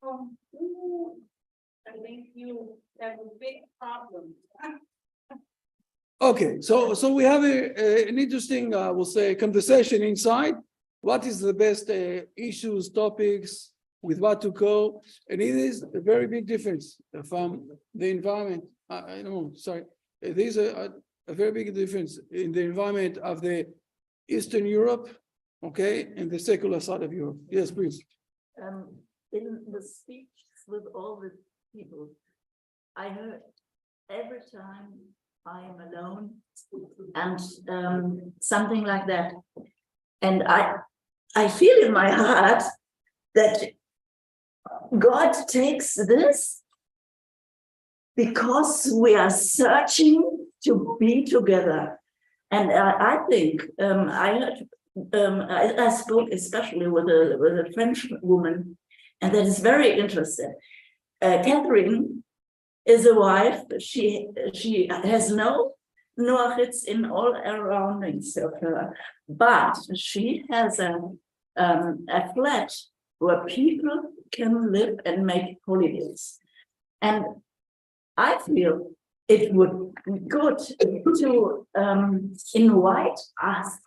I think you have a big problem. Okay, so we have an interesting, we'll say, conversation inside. What is the best issues, topics, with what to go? And it is a very big difference from the environment. I know, sorry. It is a very big difference in the environment of the Eastern Europe, okay, and the secular side of Europe. Yes, please. In the speech with all the people, I heard every time I am alone and something like that. And I feel in my heart that God takes this because we are searching to be together. And I think I heard, I spoke especially with a French woman, and that is very interesting. Catherine is a wife. She has no noachits in all surroundings of her, but she has a flat where people can live and make holidays. And I feel it would be good to invite us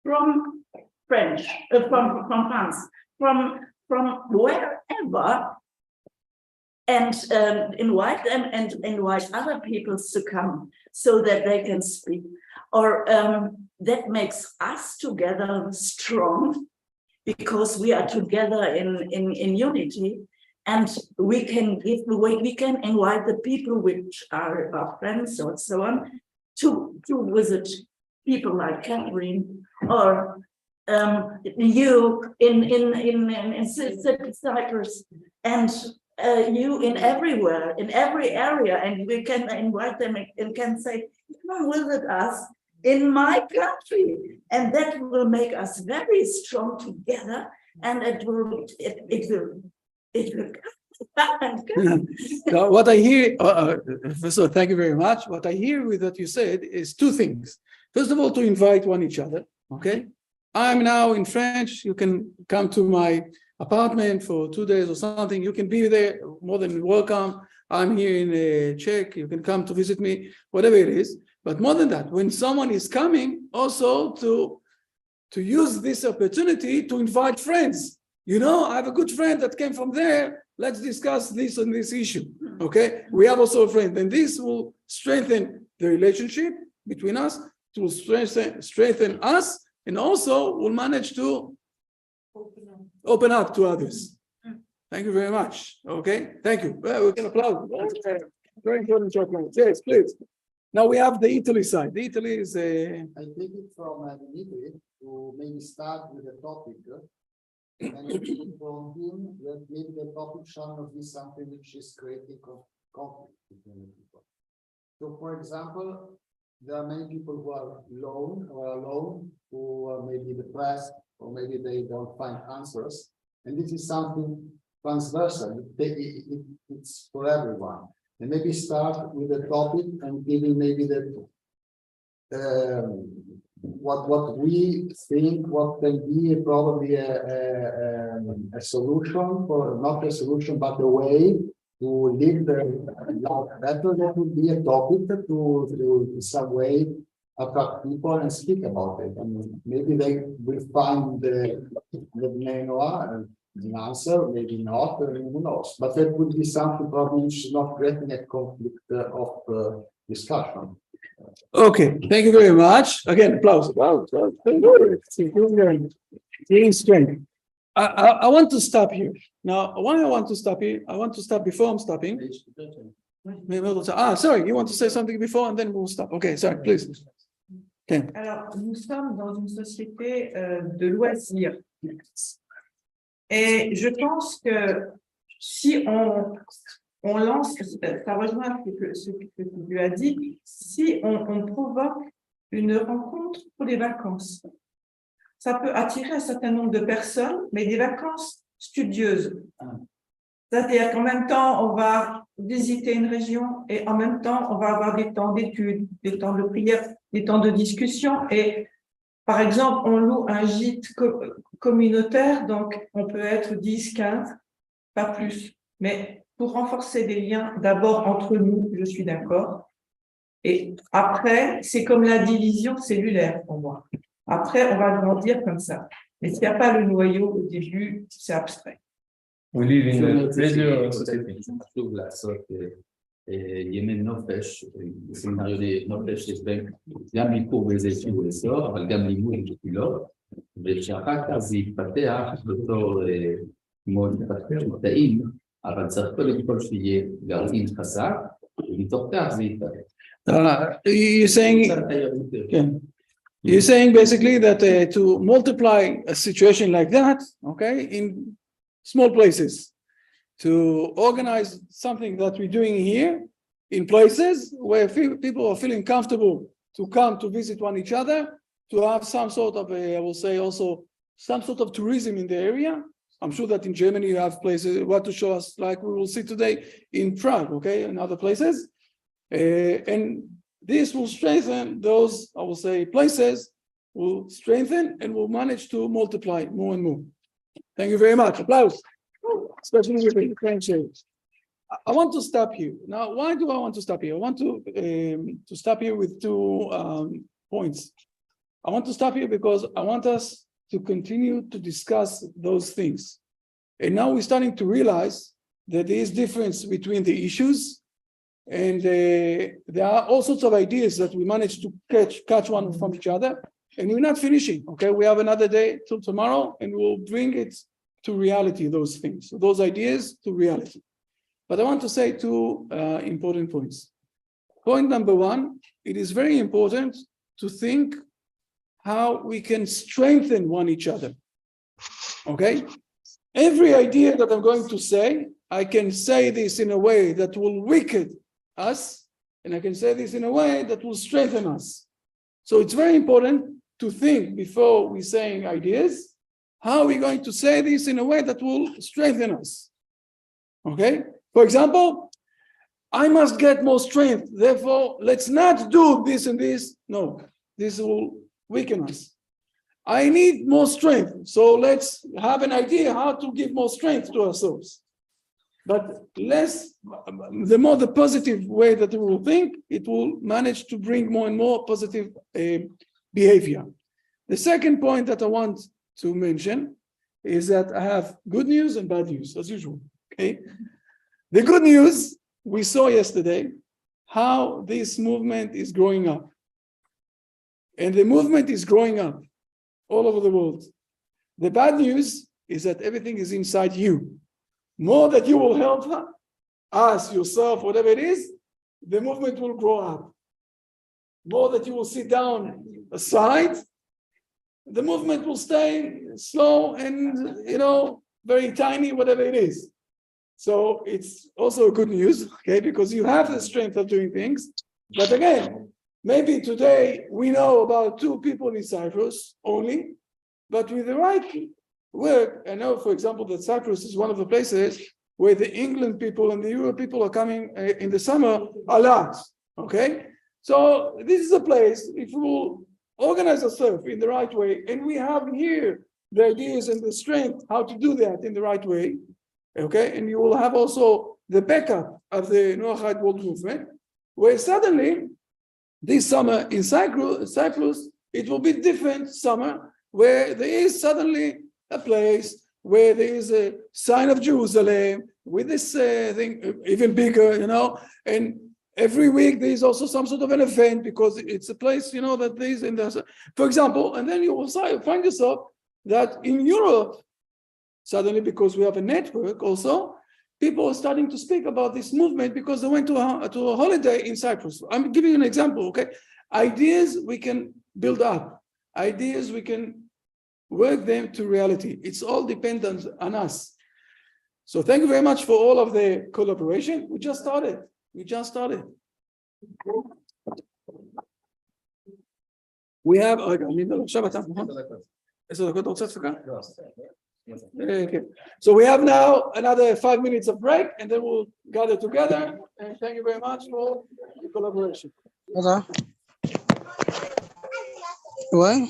from French, from France, from wherever, and invite them and invite other people to come so that they can speak. Or that makes us together strong because we are together in unity, and we can invite the people which are our friends or so on to visit people like Catherine or you in Cyprus, and you in everywhere, in every area, and we can invite them and can say, come visit us in my country, and that will make us very strong together, and it will Now, what I hear, first of all, thank you very much. What I hear with what you said is two things. First of all, to invite one each other, okay? I'm now in French. You can come to my apartment for 2 days or something. You can be there, more than welcome. I'm here in Czech. You can come to visit me, whatever it is. But more than that, when someone is coming, also to use this opportunity to invite friends. You know, I have a good friend that came from there. Let's discuss this and this issue, okay? We have also a friend, and this will strengthen the relationship between us, to strengthen us, and also will manage to open up to others. Thank you very much. Okay, thank you. Well, we can applaud. Very important chocolate. Yes, please. Now we have the Italy side. The Italy is a. I take it from Dimitri to maybe start with a topic, and maybe from him that maybe the topic shall not be something which is creating conflict between the people. So, for example, there are many people who are alone, who are maybe depressed, or maybe they don't find answers. And this is something transversal. It's for everyone. And maybe start with a topic and giving maybe the what we think what can be probably a solution, for not a solution but a way to live the life better. That would be a topic to in some way attract people and speak about it, and maybe they will find the an answer, maybe not, who knows. But that would be something probably which is not creating a conflict of discussion. Okay, thank you very much. Again, applause. Wow, gaining strength. I want to stop here. Now, why I want to stop here? I want to stop before I'm stopping. Sorry, you want to say something before and then we'll stop. Okay, sorry, please. Okay. Alors, nous sommes dans une société de loisirs. Et je pense que si on lance, ça rejoint ce que tu as dit, si on provoque une rencontre pour les vacances, ça peut attirer un certain nombre de personnes, mais des vacances studieuses. C'est-à-dire qu'en même temps, on va visiter une région et en même temps, on va avoir des temps d'études, des temps de prière, des temps de discussion. Et par exemple, on loue un gîte communautaire, donc on peut être 10, 15, pas plus. Mais pour renforcer des liens, d'abord entre nous, je suis d'accord. Et après, c'est comme la division cellulaire pour moi. Après, on va grandir comme ça. Mais s'il n'y a pas le noyau au début, c'est abstrait. We live in a pleasure society. חשוב לעשות ימי נופש, סמינריוני נופש, יש בהם גם ביקור באיזה שיעור אזור, אבל גם לימוד בתפילות, ושאחר כך זה יתפתח בתור כמו התפתחות תאים, אבל צריך קודם כל שיהיה גרעין חזק, ומתוך כך זה יתפתח. You're saying, okay. You're saying basically that to multiply a situation like that, okay, in small places, to organize something that we're doing here in places where people are feeling comfortable to come to visit one each other, to have some sort of I will say also some sort of tourism in the area. I'm sure that in Germany you have places what to show us, like we will see today in Prague, okay, and other places. And this will strengthen those, I will say, places will strengthen and will manage to multiply more and more. Thank you very much. Applause, especially with the French areas. I want to stop here. Now, why do I want to stop here? I want to stop here with 2 points. I want to stop here because I want us to continue to discuss those things. And now we're starting to realize that there is difference between the issues, and there are all sorts of ideas that we managed to catch one from each other, and we're not finishing. Okay, we have another day till tomorrow, and we'll bring it to reality, those things, those ideas to reality. But I want to say 2 important points. Point number 1, it is very important to think how we can strengthen one each other. Okay, every idea that I'm going to say, I can say this in a way that will weaken us, and I can say this in a way that will strengthen us. So it's very important to think before we saying ideas, how are we going to say this in a way that will strengthen us? Okay, for example, I must get more strength, therefore let's not do this and this. No, this will weaken us. I need more strength, so let's have an idea how to give more strength to ourselves. But the more the positive way that we will think, it will manage to bring more and more positive behavior. The second point that I want to mention is that I have good news and bad news, as usual. Okay, the good news, we saw yesterday how this movement is growing up. And the movement is growing up all over the world. The bad news is that everything is inside you. More that you will help us, yourself, whatever it is, the movement will grow up. More that you will sit down aside, the movement will stay slow and, very tiny, whatever it is. So it's also good news, okay, because you have the strength of doing things. But again, maybe today we know about 2 people in Cyprus only, but with the right work, I know, for example, that Cyprus is one of the places where the England people and the Europe people are coming in the summer a lot, okay? So this is a place, if we will organize ourselves in the right way, and we have here the ideas and the strength how to do that in the right way, okay? And you will have also the backup of the Noahide World Movement, where suddenly this summer in Cyprus, it will be different summer, where there is suddenly a place where there is a sign of Jerusalem with this thing even bigger, and every week there is also some sort of an event because it's a place, that there is in the, for example, and then you will find yourself that in Europe, suddenly because we have a network also, people are starting to speak about this movement because they went to a holiday in Cyprus. I'm giving you an example, okay? Ideas we can build up, ideas we can work them to reality. It's all dependent on us. So thank you very much for all of the collaboration. We just started. We have, okay. So we have now another 5 minutes of break, and then we'll gather together. And thank you very much for the collaboration. What?